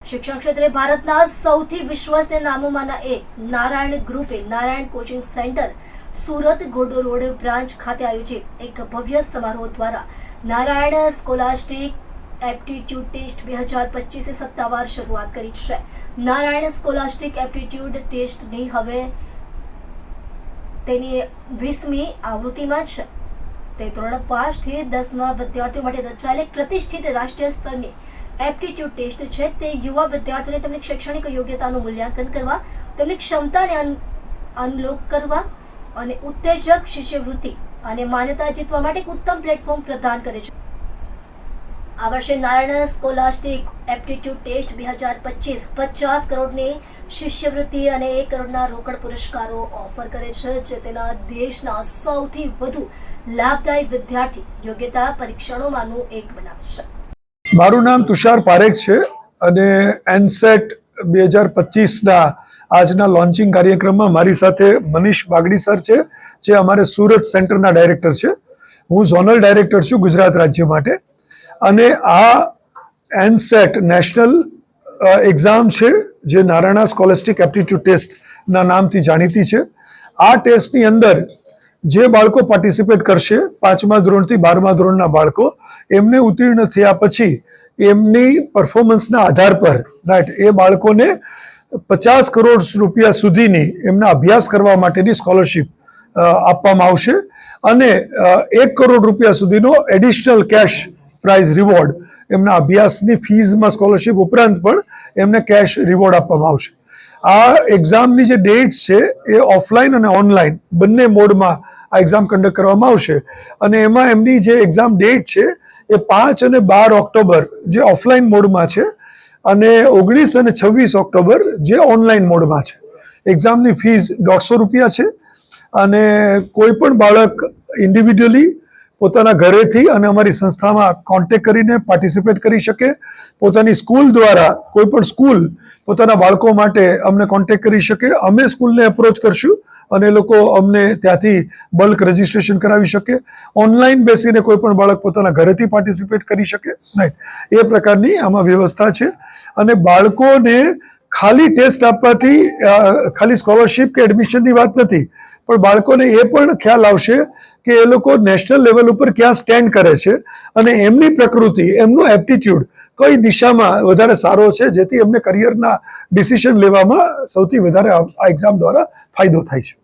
શિક્ષણ ક્ષેત્રે ભારતના સૌથી વિશ્વસનીય નામોમાંના એક નારાયણ ગ્રુપે નારાયણ કોચિંગ સેન્ટર સુરત ગોડો રોડ બ્રાન્ચ ખાતે આયોજિત એક ભવ્ય સમારોહ દ્વારા નારાયણ સ્કોલાસ્ટિક એપ્ટિટ્યુડ ટેસ્ટ 2025 સત્તાવાર શરૂઆત કરી છે। નારાયણ સ્કોલાસ્ટિક એપ્ટિટ્યુડ ટેસ્ટની હવે તેની 20મી આવૃત્તિમાં છે। તે ધોરણ 5 થી 10ના વિદ્યાર્થીઓ માટે રચાયેલ એક પ્રતિષ્ઠિત રાષ્ટ્રીય સ્તરની એપ્ટિટ્યુડ ટેસ્ટ છે। તે યુવા વિદ્યાર્થીઓને તેમની શૈક્ષણિક યોગ્યતાનું મૂલ્યાંકન કરવા, તેમની ક્ષમતાને અનલોક કરવા અને ઉત્તેજક શિષ્યવૃત્તિ અને માન્યતા જીતવા માટે એક ઉત્તમ પ્લેટફોર્મ પ્રદાન કરે છે। આ વર્ષે નારાયણ સ્કોલાસ્ટિક એપ્ટિટ્યુડ ટેસ્ટ 2025 50 કરોડની શિષ્યવૃત્તિ અને 1 કરોડના રોકડ પુરસ્કારો ઓફર કરે છે, જે તેના દેશના સૌથી વધુ લાભદાયી વિદ્યાર્થી યોગ્યતા પરીક્ષણોમાંનું એક બનાવે છે। મારું નામ તુષાર પારેખ છે અને એનસેટ 2025ના આજના લોન્ચિંગ કાર્યક્રમમાં મારી સાથે મનીષ બાગડી સર છે, જે અમારે સુરત સેન્ટરના ડાયરેક્ટર છે। હું ઝોનલ ડાયરેક્ટર છું ગુજરાત રાજ્ય માટે। અને આ એનસેટ નેશનલ એક્ઝામ છે, જે નારાયણ સ્કોલાસ્ટિક એપ્ટિટ્યુડ ટેસ્ટના નામથી જાણીતી છે। આ ટેસ્ટની અંદર જે બાળકો પાર્ટિસિપેટ કરશે 5મા ધોરણથી 12મા ધોરણના બાળકો, એમને ઉત્તીર્ણ થયા પછી એમની પરફોર્મન્સના આધાર પર રાઈટ એ બાળકોને 50 કરોડ રૂપિયા સુધીની એમના અભ્યાસ કરવા માટેની સ્કોલરશિપ આપવામાં આવશે અને 1 કરોડ રૂપિયા સુધીનો એડિશનલ કેશ પ્રાઇઝ રિવોર્ડ એમના અભ્યાસની ફીઝમાં સ્કોલરશિપ ઉપરાંત પણ એમને કેશ રિવોર્ડ આપવામાં આવશે। આ એક્ઝામની જે ડેટ્સ છે એ ઓફલાઈન અને ઓનલાઈન બંને મોડમાં આ એક્ઝામ કન્ડક્ટ કરવામાં આવશે અને એમાં એમની જે એક્ઝામ ડેટ છે એ 5 અને 12 ઓક્ટોબર જે ઓફલાઈન મોડમાં છે અને 19 અને 26 ઓક્ટોબર જે ઓનલાઈન મોડમાં છે। એક્ઝામની ફીઝ 150 રૂપિયા છે અને કોઈ પણ બાળક ઇન્ડિવિડ્યુઅલી પોતાના ઘરેથી અને અમારી સંસ્થામાં કોન્ટેક્ટ કરીને પાર્ટિસિપેટ કરી શકે। પોતાની સ્કૂલ દ્વારા કોઈ પણ સ્કૂલ પોતાના બાળકો માટે અમને કોન્ટેક્ટ કરી શકે। અમે સ્કૂલને એપ્રોચ કરશું અને એ લોકો અમને ત્યાંથી બલ્ક રજિસ્ટ્રેશન કરાવી શકે। ઓનલાઈન બેસીને કોઈ પણ બાળક પોતાના ઘરેથી પાર્ટિસિપેટ કરી શકે, રાઈટ, એ પ્રકારની આમાં વ્યવસ્થા છે। અને બાળકોને ખાલી ટેસ્ટ આપવાથી ખાલી સ્કોલરશિપ કે એડમિશનની વાત નથી, પણ બાળકોને એ પણ ખ્યાલ આવશે કે એ લોકો નેશનલ લેવલ ઉપર ક્યાં સ્ટેન્ડ કરે છે અને એમની પ્રકૃતિ, એમનું એપ્ટિટ્યુડ કઈ દિશામાં વધારે સારો છે, જેથી એમને કરિયરના ડિસિઝન લેવામાં સૌથી વધારે આ એક્ઝામ દ્વારા ફાયદો થાય છે।